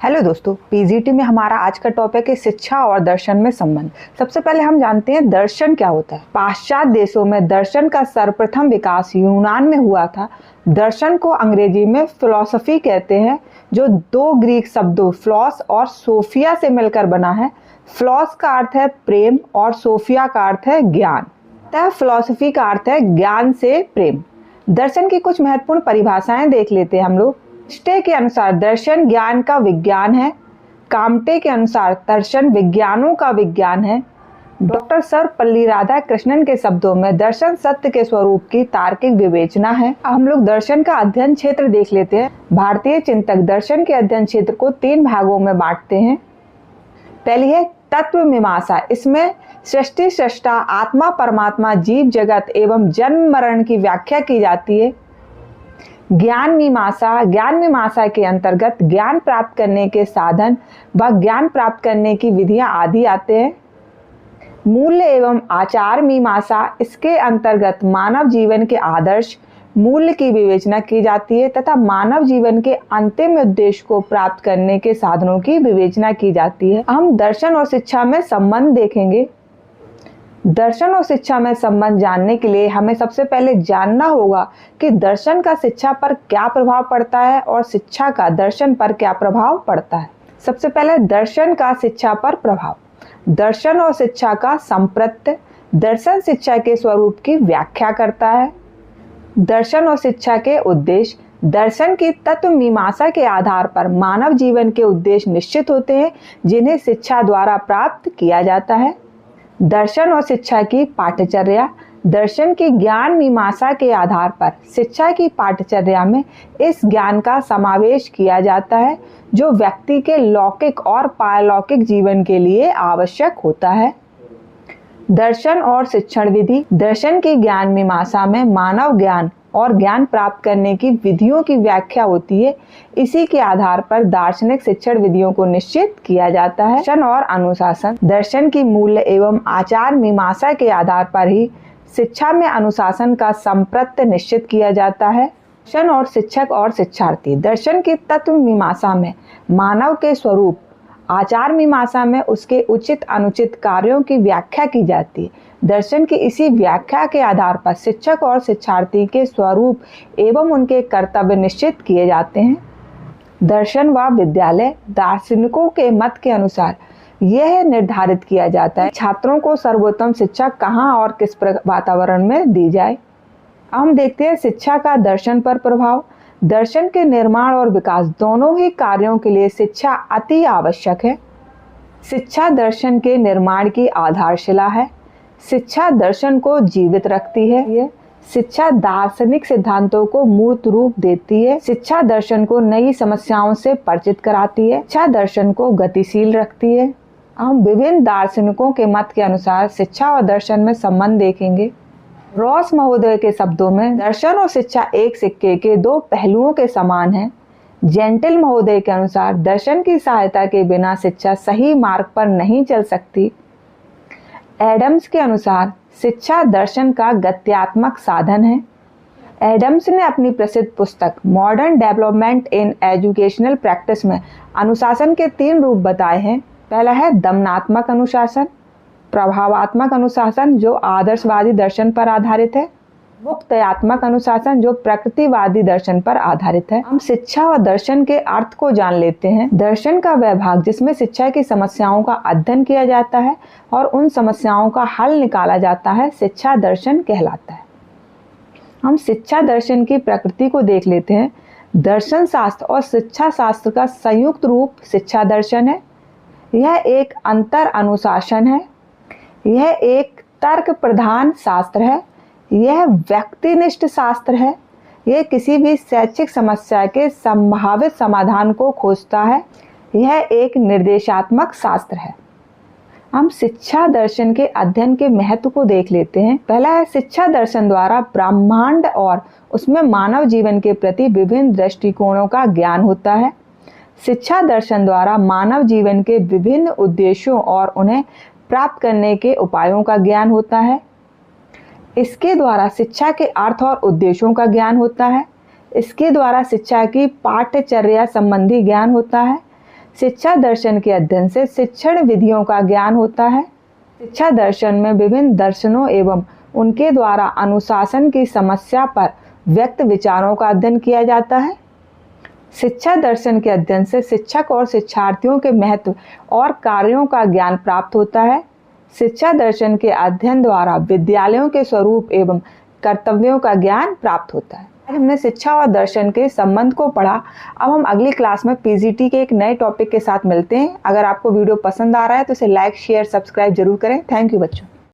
Hello दोस्तों, PGT में हमारा आज का टॉपिक है शिक्षा और दर्शन में संबंध। सबसे पहले हम जानते हैं दर्शन क्या होता है। पाश्चात्य देशों में दर्शन का सर्वप्रथम विकास यूनान में हुआ था। दर्शन को अंग्रेजी में फिलॉसफी कहते हैं, जो दो ग्रीक शब्दों फ्लॉस और सोफिया से मिलकर बना है। फ्लॉस का अर्थ है प्रेम और सोफिया का अर्थ है ज्ञान। तथा फिलॉसफी का अर्थ है ज्ञान से प्रेम। दर्शन की कुछ महत्वपूर्ण परिभाषाएं देख लेते हैं हम लोग। निष्ठे के अनुसार दर्शन ज्ञान का विज्ञान है। कामटे के अनुसार दर्शन विज्ञानों का विज्ञान है। डॉक्टर सर्वपल्ली राधाकृष्णन के शब्दों में दर्शन सत्य के स्वरूप की तार्किक विवेचना है। हम लोग दर्शन का अध्ययन क्षेत्र देख लेते हैं। भारतीय चिंतक दर्शन के अध्ययन क्षेत्र को 3 भागों में बांटते हैं। पहली है तत्व मीमांसा। इसमें सृष्टि, सृष्टा, आत्मा, परमात्मा, जीव जगत एवं जन्म मरण की व्याख्या की जाती है। ज्ञान मीमांसा के अंतर्गत ज्ञान प्राप्त करने के साधन व ज्ञान प्राप्त करने की विधियां आदि आते हैं। मूल्य एवं आचार मीमांसा, इसके अंतर्गत मानव जीवन के आदर्श मूल्य की विवेचना की जाती है तथा मानव जीवन के अंतिम उद्देश्य को प्राप्त करने के साधनों की विवेचना की जाती है। हम दर्शन और शिक्षा में संबंध देखेंगे। दर्शन और शिक्षा में संबंध जानने के लिए हमें सबसे पहले जानना होगा कि दर्शन का शिक्षा पर क्या प्रभाव पड़ता है और शिक्षा का दर्शन पर क्या प्रभाव पड़ता है। सबसे पहले दर्शन का शिक्षा पर प्रभाव। दर्शन और शिक्षा का संप्रत्य। दर्शन शिक्षा के स्वरूप की व्याख्या करता है। दर्शन और शिक्षा के उद्देश्य। दर्शन की तत्व मीमांसा के आधार पर मानव जीवन के उद्देश्य निश्चित होते हैं, जिन्हें शिक्षा द्वारा प्राप्त किया जाता है। दर्शन और शिक्षा की पाठ्यचर्या। दर्शन की ज्ञान मीमांसा के आधार पर शिक्षा की पाठ्यचर्या में इस ज्ञान का समावेश किया जाता है, जो व्यक्ति के लौकिक और पारलौकिक जीवन के लिए आवश्यक होता है। दर्शन और शिक्षण विधि। दर्शन की ज्ञान मीमांसा में मानव ज्ञान और ज्ञान प्राप्त करने की विधियों की व्याख्या होती है। इसी के आधार पर दार्शनिक शिक्षण विधियों को निश्चित किया जाता है। दर्शन और अनुशासन। दर्शन की मूल्य एवं आचार मीमांसा के आधार पर ही शिक्षा में अनुशासन का संप्रत्य निश्चित किया जाता है। दर्शन और शिक्षक और शिक्षार्थी। दर्शन की तत्व मीमांसा में मानव के स्वरूप, आचार मीमांसा में उसके उचित अनुचित कार्यों की व्याख्या की जाती है। दर्शन की इसी व्याख्या के आधार पर शिक्षक और शिक्षार्थी के स्वरूप एवं उनके कर्तव्य निश्चित किए जाते हैं। दर्शन व विद्यालय। दार्शनिकों के मत के अनुसार यह निर्धारित किया जाता है छात्रों को सर्वोत्तम शिक्षा कहाँ और किस वातावरण में दी जाए। हम देखते हैं शिक्षा का दर्शन पर प्रभाव। दर्शन के निर्माण और विकास दोनों ही कार्यों के लिए शिक्षा अति आवश्यक है। शिक्षा दर्शन के निर्माण की आधारशिला है। शिक्षा दर्शन को जीवित रखती है। शिक्षा दार्शनिक सिद्धांतों को मूर्त रूप देती है। शिक्षा दर्शन को नई समस्याओं से परिचित कराती है। शिक्षा दर्शन को गतिशील रखती है। हम विभिन्न दार्शनिकों के मत के अनुसार शिक्षा और दर्शन में संबंध देखेंगे। रॉस महोदय के शब्दों में दर्शन और शिक्षा एक सिक्के के 2 पहलुओं के समान है। जेंटिल महोदय के अनुसार दर्शन की सहायता के बिना शिक्षा सही मार्ग पर नहीं चल सकती। एडम्स के अनुसार शिक्षा दर्शन का गत्यात्मक साधन है। एडम्स ने अपनी प्रसिद्ध पुस्तक modern development in educational practice में अनुशासन के 3 रूप बताए हैं। पहला है दमनात्मक अनुशासन, प्रभावात्मक अनुशासन जो आदर्शवादी दर्शन पर आधारित है, मुक्तयात्मक अनुशासन जो प्रकृतिवादी दर्शन पर आधारित है। हम शिक्षा और दर्शन के अर्थ को जान लेते हैं। दर्शन का वह भाग जिसमें शिक्षा की समस्याओं का अध्ययन किया जाता है और उन समस्याओं का हल निकाला जाता है, शिक्षा दर्शन कहलाता है। हम शिक्षा दर्शन की प्रकृति को देख लेते हैं। दर्शन शास्त्र और शिक्षा शास्त्र का संयुक्त रूप शिक्षा दर्शन है। यह एक अंतर अनुशासन है। यह एक तर्क प्रधान शास्त्र है। यह व्यक्तिनिष्ठ शास्त्र है। यह किसी भी शैक्षिक समस्या के संभावित समाधान को खोजता है। यह एक निर्देशात्मक शास्त्र है। हम शिक्षा दर्शन के अध्ययन के महत्व को देख लेते हैं। पहला है शिक्षा दर्शन द्वारा ब्रह्मांड और उसमें मानव जीवन के प्रति विभिन्न दृष्टिकोणों का ज्ञान होता है। शिक्षा दर्शन द्वारा मानव जीवन के विभिन्न उद्देश्यों और उन्हें प्राप्त करने के उपायों का ज्ञान होता है। इसके द्वारा शिक्षा के अर्थ और उद्देश्यों का ज्ञान होता है। इसके द्वारा शिक्षा की पाठ्यचर्या संबंधी ज्ञान होता है। शिक्षा दर्शन के अध्ययन से शिक्षण विधियों का ज्ञान होता है। शिक्षा दर्शन में विभिन्न दर्शनों एवं उनके द्वारा अनुशासन की समस्या पर व्यक्त विचारों का अध्ययन किया जाता है। शिक्षा दर्शन के अध्ययन से शिक्षक और शिक्षार्थियों के महत्व और कार्यों का ज्ञान प्राप्त होता है। शिक्षा दर्शन के अध्ययन द्वारा विद्यालयों के स्वरूप एवं कर्तव्यों का ज्ञान प्राप्त होता है। आज हमने शिक्षा और दर्शन के संबंध को पढ़ा। अब हम अगली क्लास में पीजीटी के एक नए टॉपिक के साथ मिलते हैं। अगर आपको वीडियो पसंद आ रहा है तो इसे लाइक, शेयर, सब्सक्राइब जरूर करें। थैंक यू बच्चों।